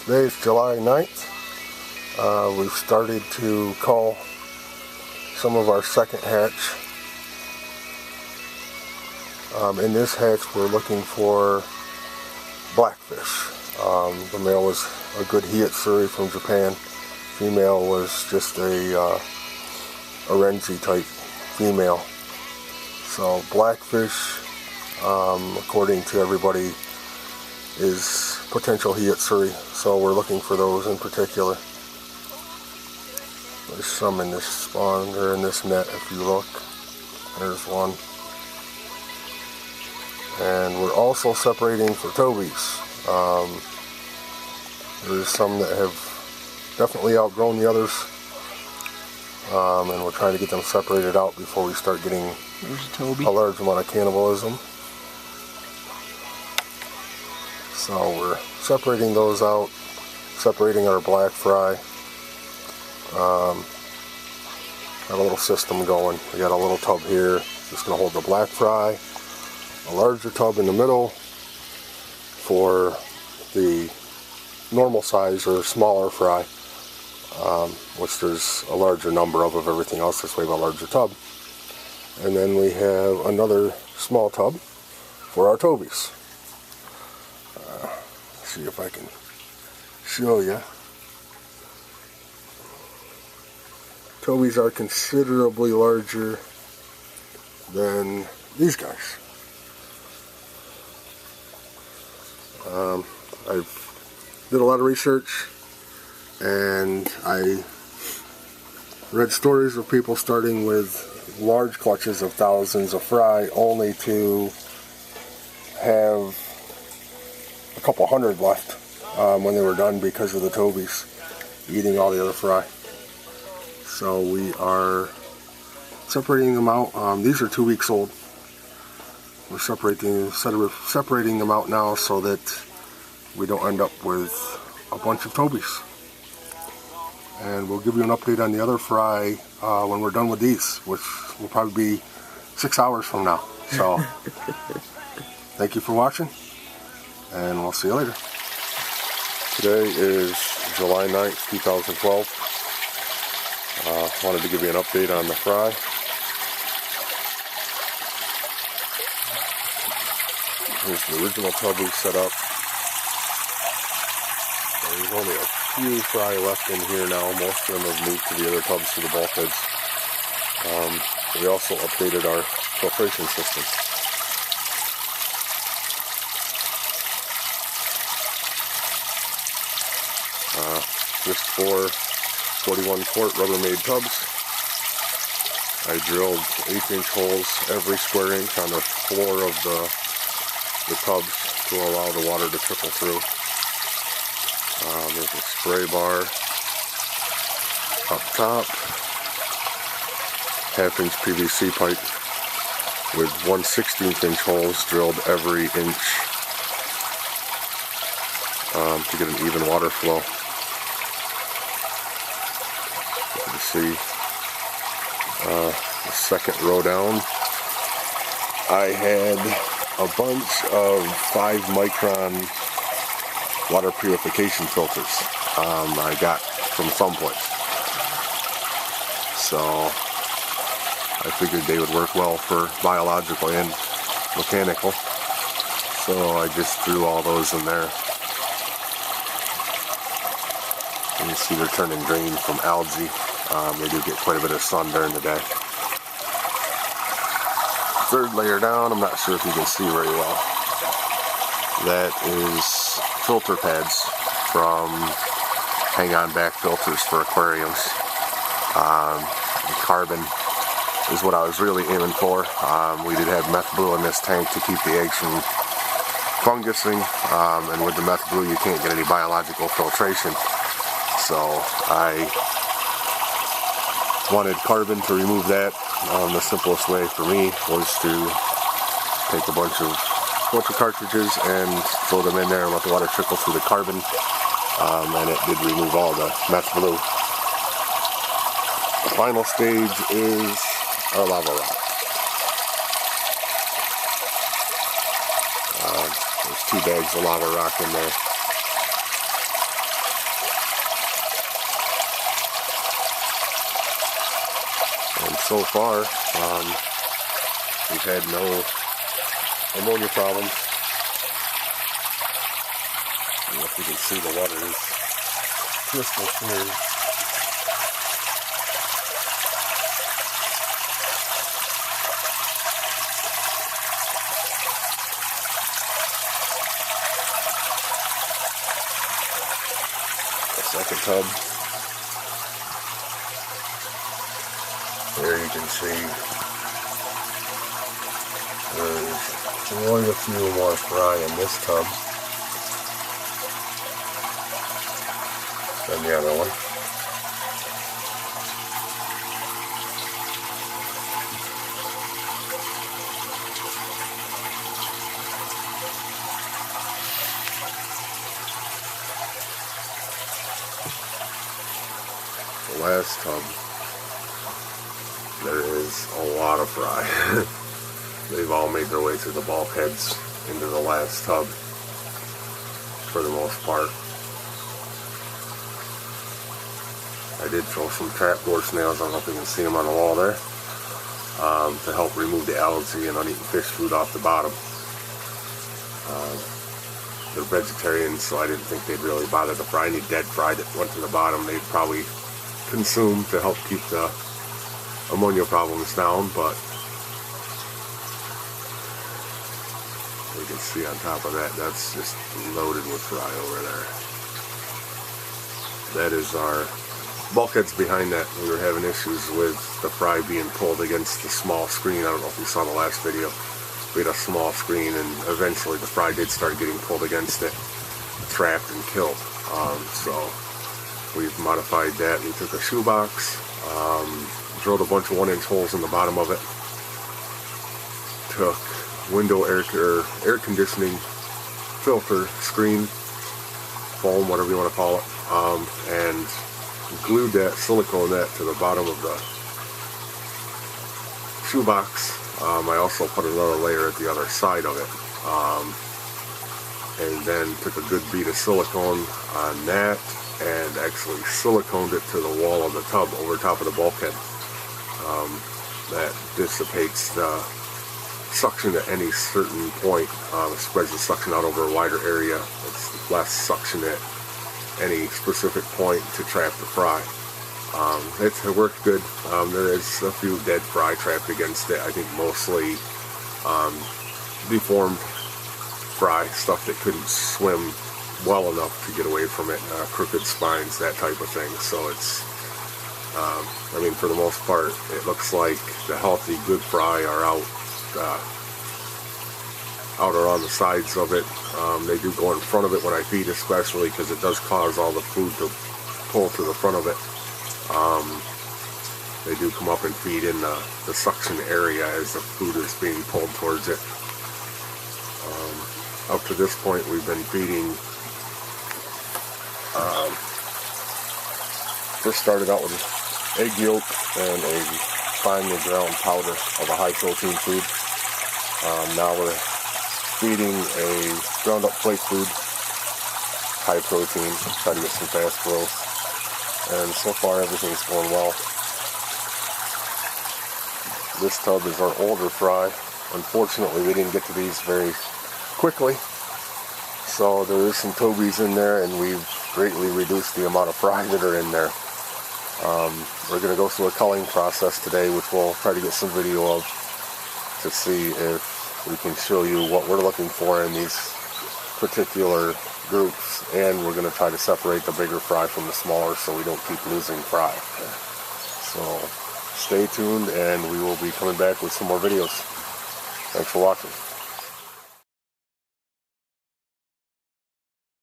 Today is July 9th. We've started to cull some of our second hatch. In this hatch we're looking for blackfish. The male was a good Hiyatsuri from Japan. Female was just a Orenji type female. So blackfish, according to everybody, is potential Hiyatsuri. So we're looking for those in particular. There's some in this spawn, or in this net if you look. There's one. And we're also separating for tobies. There's some that have definitely outgrown the others. And we're trying to get them separated out before we start getting a large amount of cannibalism. So we're separating those out, separating our black fry. Got a little system going. We got a little tub here, just going to hold the black fry, a larger tub in the middle for the normal size or smaller fry, which there's a larger number of everything else. This way, a larger tub. And then we have another small tub for our tobies. See if I can show you. Tobies are considerably larger than these guys. I did a lot of research and I read stories of people starting with large clutches of thousands of fry only to have a couple hundred left when they were done because of the tobies eating all the other fry. So we are separating them out. These are 2 weeks old. We're separating them out now so that we don't end up with a bunch of tobies. And we'll give you an update on the other fry when we're done with these, which will probably be 6 hours from now. So thank you for watching, and we'll see you later. Today is July 9th, 2012. Wanted to give you an update on the fry. Here's the original tub we set up. There's only a few fry left in here now. Most of them have moved to the other tubs to the bulkheads. We also updated our filtration system. Just 4 41-quart Rubbermaid tubs. I drilled 1/8-inch holes every square inch on the floor of the tubs to allow the water to trickle through. There's a spray bar up top, 1/2-inch PVC pipe with 1/16-inch holes drilled every inch to get an even water flow. You can see the second row down, I had a bunch of 5-micron water purification filters I got from someplace. So I figured they would work well for biological and mechanical. So I just threw all those in there. And you see they're turning green from algae. They do get quite a bit of sun during the day. Third layer down, I'm not sure if you can see very well. That is filter pads from hang-on back filters for aquariums. Carbon is what I was really aiming for. We did have meth blue in this tank to keep the eggs from fungusing, and with the meth blue you can't get any biological filtration. So I wanted carbon to remove that. The simplest way for me was to take a bunch of cartridges and throw them in there and let the water trickle through the carbon, and it did remove all the meth blue. The final stage is our lava rock. There's 2 bags of lava rock in there. So far, we've had no ammonia problems. I don't know if you can see the water is crystal clear. Second tub. There you can see there's only a few more fry in this tub than the other one. The last tub, there is a lot of fry. They've all made their way through the bulkheads into the last tub for the most part. I did throw some trapdoor snails, I don't know if you can see them on the wall there, to help remove the algae and uneaten fish food off the bottom. They're vegetarians, so I didn't think they'd really bother the fry. Any dead fry that went to the bottom, they'd probably consume to help keep the ammonia problems down, but you can see on top of that, that's just loaded with fry over there. That is our bulkheads behind that. We were having issues with the fry being pulled against the small screen. I don't know if you saw the last video. We had a small screen, and eventually the fry did start getting pulled against it, trapped and killed. So we've modified that. We took a shoebox, drilled a bunch of 1-inch holes in the bottom of it, took window air conditioning filter, screen, foam, whatever you want to call it, and glued that, silicone that to the bottom of the shoebox. I also put another layer at the other side of it, and then took a good bead of silicone on that and actually siliconed it to the wall of the tub over top of the bulkhead. That dissipates the suction at any certain point. Spreads the suction out over a wider area. It's less suction at any specific point to trap the fry. It worked good. There is a few dead fry trapped against it. I think mostly deformed fry, stuff that couldn't swim well enough to get away from it, crooked spines, that type of thing. So it's, I mean, for the most part, it looks like the healthy, good fry are out or on the sides of it. They do go in front of it when I feed, especially because it does cause all the food to pull to the front of it. They do come up and feed in the suction area as the food is being pulled towards it. Up to this point, we've been feeding. First started out with egg yolk and a finely ground powder of a high protein food. Now we're feeding a ground up flake food, high protein, try to get some fast growth. And so far everything's going well. This tub is our older fry. Unfortunately, we didn't get to these very quickly. So there is some tobies in there, and we've greatly reduced the amount of fry that are in there. We're going to go through a culling process today, which we'll try to get some video of to see if we can show you what we're looking for in these particular groups, and we're going to try to separate the bigger fry from the smaller so we don't keep losing fry. So stay tuned, and we will be coming back with some more videos. Thanks for watching.